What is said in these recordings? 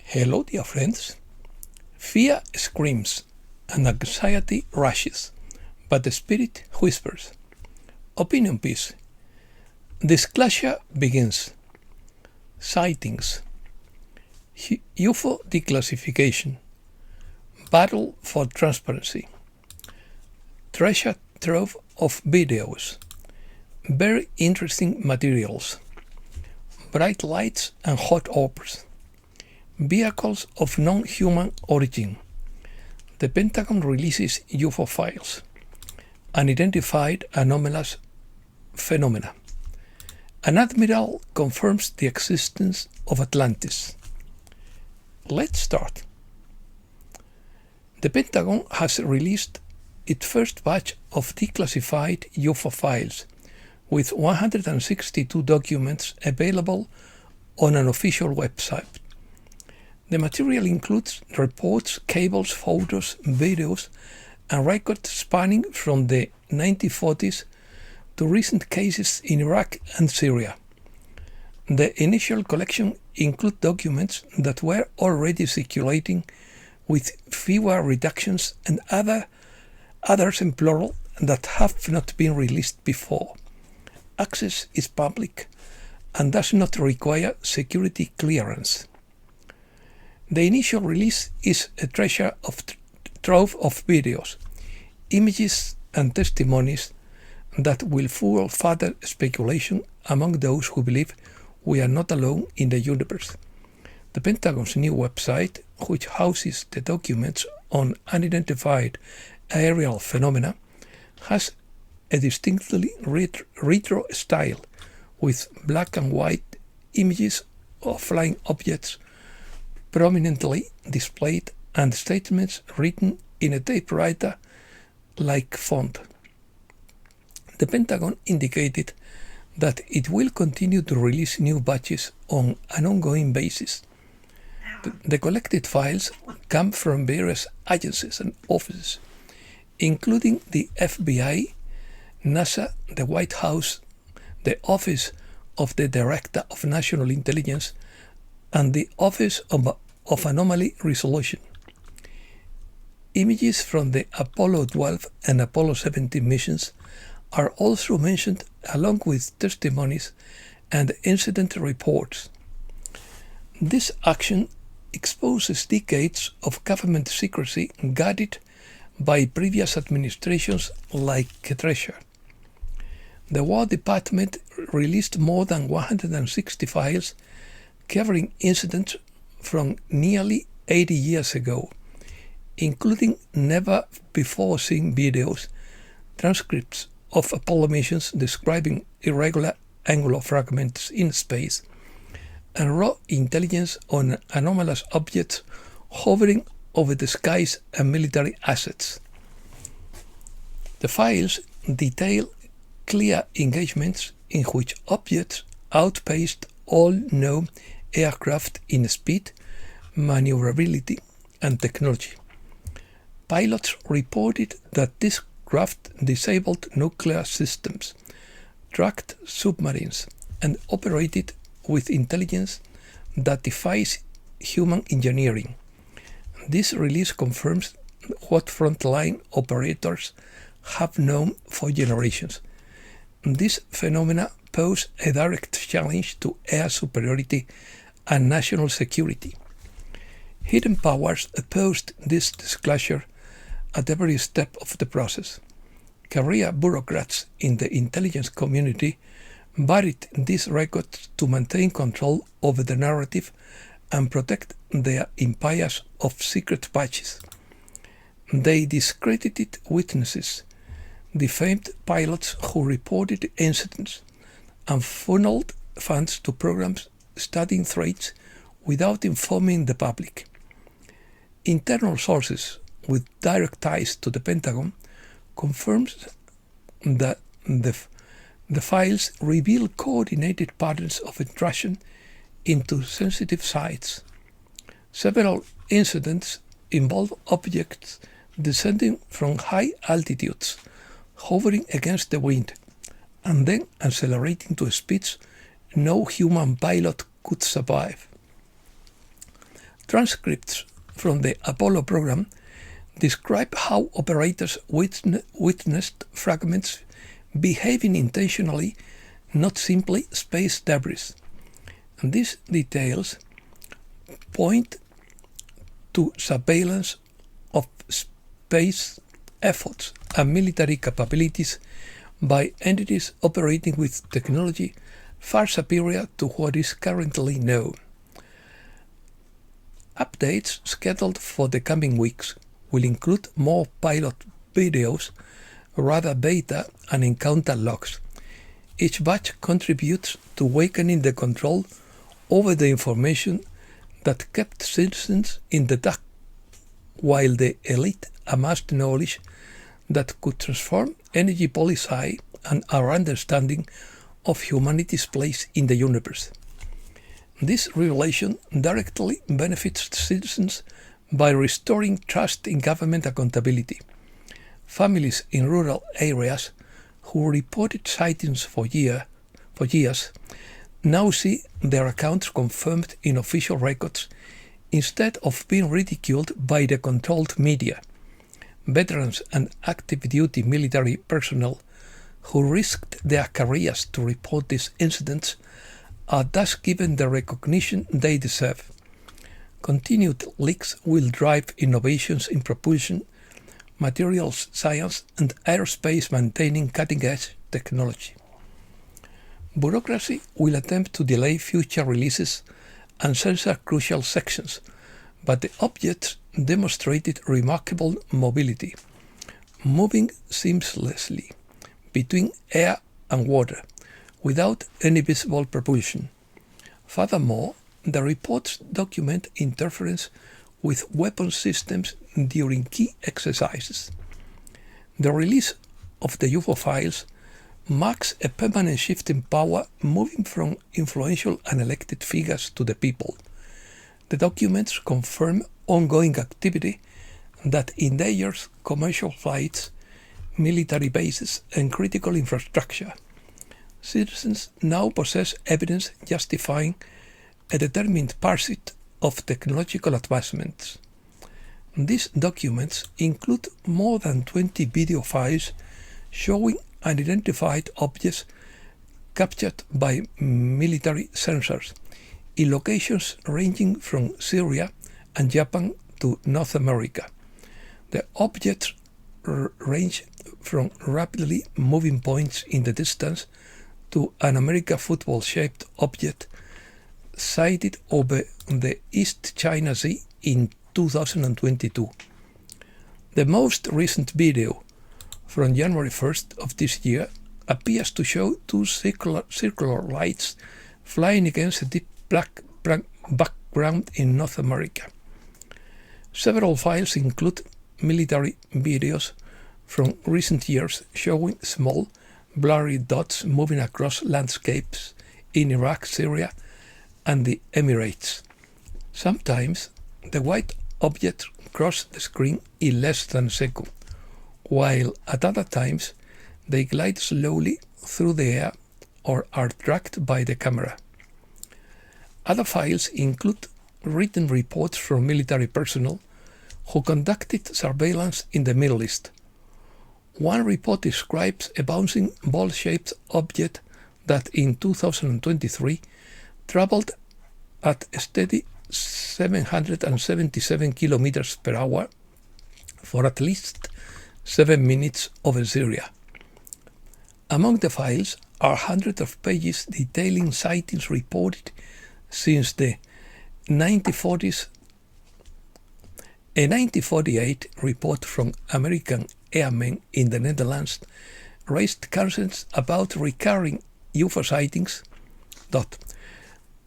Hello, dear friends. Fear screams and anxiety rushes, but the spirit whispers. Opinion piece. Disclosure begins. Sightings. UFO declassification. Battle for transparency. Treasure trove of videos. Very interesting materials. Bright lights and hot orbs. Vehicles of non-human origin. The Pentagon releases UFO files. Unidentified anomalous phenomena. An admiral confirms the existence of Atlantis. Let's start. The Pentagon has released its first batch of declassified UFO files, with 162 documents available on an official website. The material includes reports, cables, photos, videos, and records spanning from the 1940s to recent cases in Iraq and Syria. The initial collection includes documents that were already circulating with fewer redactions and others in plural that have not been released before. Access is public and does not require security clearance. The initial release is a treasure trove of videos, images and testimonies that will fuel further speculation among those who believe we are not alone in the universe. The Pentagon's new website, which houses the documents on unidentified aerial phenomena, has a distinctly retro style with black and white images of flying objects prominently displayed and statements written in a typewriter-like font. The Pentagon indicated that it will continue to release new batches on an ongoing basis. The collected files come from various agencies and offices, including the FBI, NASA, the White House, the Office of the Director of National Intelligence, and the Office of Anomaly Resolution. Images from the Apollo 12 and Apollo 17 missions are also mentioned, along with testimonies and incident reports. This action exposes decades of government secrecy guarded by previous administrations like Treasure. The War Department released more than 160 files covering incidents from nearly 80 years ago, including never-before-seen videos, transcripts of Apollo missions describing irregular angular fragments in space, and raw intelligence on anomalous objects hovering over the skies and military assets. The files detail clear engagements in which objects outpaced all known aircraft in speed, maneuverability, and technology. Pilots reported that this craft disabled nuclear systems, tracked submarines, and operated with intelligence that defies human engineering. This release confirms what frontline operators have known for generations. These phenomena pose a direct challenge to air superiority and national security. Hidden powers opposed this disclosure at every step of the process. Career bureaucrats in the intelligence community buried these records to maintain control over the narrative and protect their empires of secret batches. They discredited witnesses, defamed pilots who reported incidents, and funneled funds to programs studying threats without informing the public. Internal sources with direct ties to the Pentagon confirms that the files reveal coordinated patterns of intrusion into sensitive sites. Several incidents involve objects descending from high altitudes, hovering against the wind, and then accelerating to speeds no human pilot could survive. Transcripts from the Apollo program describe how operators witnessed fragments behaving intentionally, not simply space debris. And these details point to surveillance of space efforts and military capabilities by entities operating with technology far superior to what is currently known. Updates scheduled for the coming weeks will include more pilot videos, radar data, and encounter logs. Each batch contributes to weakening the control over the information that kept citizens in the dark, while the elite amassed knowledge that could transform energy policy and our understanding of humanity's place in the universe. This revelation directly benefits citizens by restoring trust in government accountability. Families in rural areas who reported sightings for years now see their accounts confirmed in official records instead of being ridiculed by the controlled media. Veterans and active duty military personnel who risked their careers to report these incidents are thus given the recognition they deserve. Continued leaks will drive innovations in propulsion, materials science, and aerospace, maintaining cutting-edge technology. Bureaucracy will attempt to delay future releases and censor crucial sections, but the objects demonstrated remarkable mobility, moving seamlessly between air and water without any visible propulsion. Furthermore, the reports document interference with weapon systems during key exercises. The release of the UFO files marks a permanent shift in power, moving from influential and elected figures to the people. The documents confirm ongoing activity that endangers commercial flights, military bases, and critical infrastructure. Citizens now possess evidence justifying a determined pursuit of technological advancements. These documents include more than 20 video files showing unidentified objects captured by military sensors in locations ranging from Syria and Japan to North America. The objects range from rapidly moving points in the distance to an American football-shaped object sighted over the East China Sea in 2022. The most recent video, from January 1st of this year, appears to show two circular lights flying against a deep black background in North America. Several files include military videos from recent years showing small, blurry dots moving across landscapes in Iraq, Syria, and the Emirates. Sometimes the white objects cross the screen in less than a second, while at other times they glide slowly through the air or are tracked by the camera. Other files include written reports from military personnel who conducted surveillance in the Middle East. One report describes a bouncing ball-shaped object that in 2023 traveled at a steady 777 kilometers per hour for at least 7 minutes over Syria. Among the files are hundreds of pages detailing sightings reported since the 1940s. A 1948 report from American airmen in the Netherlands raised concerns about recurring UFO sightings.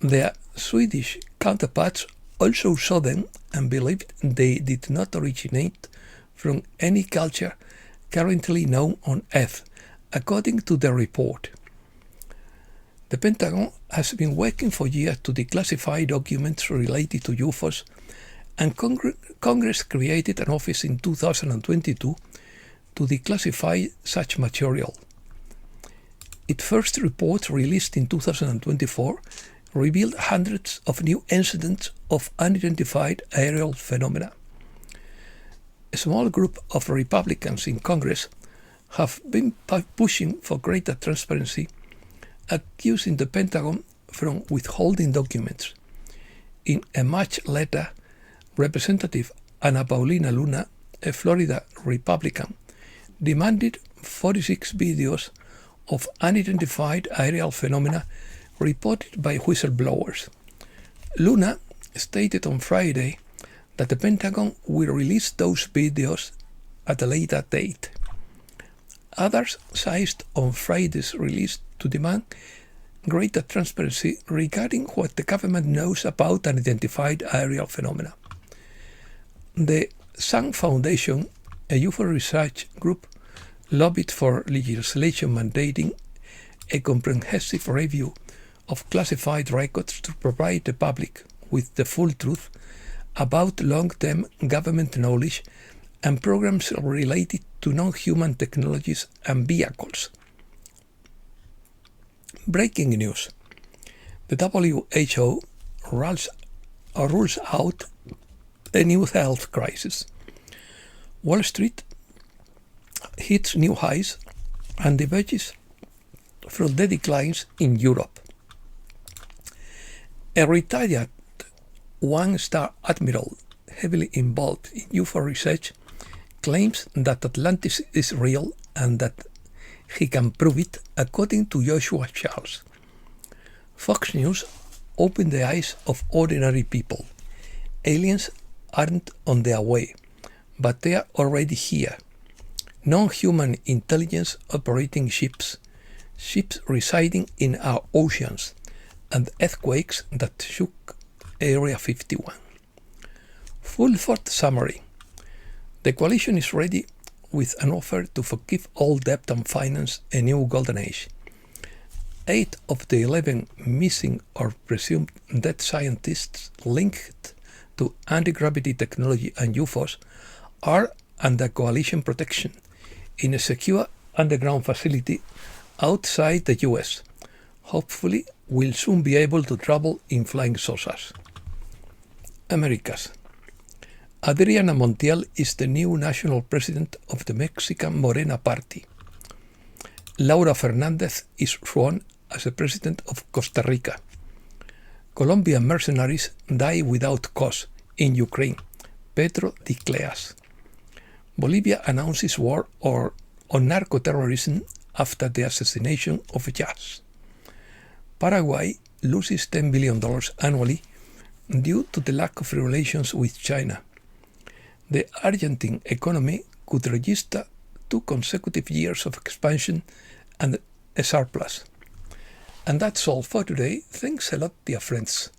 Their Swedish counterparts also saw them and believed they did not originate from any culture currently known on Earth, according to the report. The Pentagon has been working for years to declassify documents related to UFOs, and Congress created an office in 2022 to declassify such material. Its first report, released in 2024, revealed hundreds of new incidents of unidentified aerial phenomena. A small group of Republicans in Congress have been pushing for greater transparency, accusing the Pentagon from withholding documents. In a March letter, Representative Ana Paulina Luna, a Florida Republican, demanded 46 videos of unidentified aerial phenomena reported by whistleblowers. Luna stated on Friday that the Pentagon will release those videos at a later date. Others seized on Friday's release to demand greater transparency regarding what the government knows about unidentified aerial phenomena. The Sun Foundation, a UFO research group, lobbied for legislation mandating a comprehensive review of classified records to provide the public with the full truth about long-term government knowledge and programs related to non-human technologies and vehicles. Breaking news. The WHO rules out a new health crisis. Wall Street hits new highs and diverges from the declines in Europe. A retired one-star admiral heavily involved in UFO research claims that Atlantis is real and that he can prove it, according to Joshua Charles. Fox News opened the eyes of ordinary people. Aliens aren't on their way, but they are already here. Non-human intelligence operating ships residing in our oceans, and earthquakes that shook Area 51. Full-fort summary. The coalition is ready with an offer to forgive all debt and finance a new golden age. 8 of the 11 missing or presumed dead scientists linked to anti-gravity technology and UFOs are under coalition protection in a secure underground facility outside the US. Hopefully, we'll soon be able to travel in flying saucers. Americas. Adriana Montiel is the new national president of the Mexican Morena Party. Laura Fernandez is sworn as the president of Costa Rica. Colombian mercenaries die without cause in Ukraine. Petro declares. Bolivia announces war on narco-terrorism after the assassination of Jazz. Paraguay loses $10 billion annually due to the lack of relations with China. The Argentine economy could register 2 consecutive years of expansion and a surplus. And that's all for today. Thanks a lot, dear friends.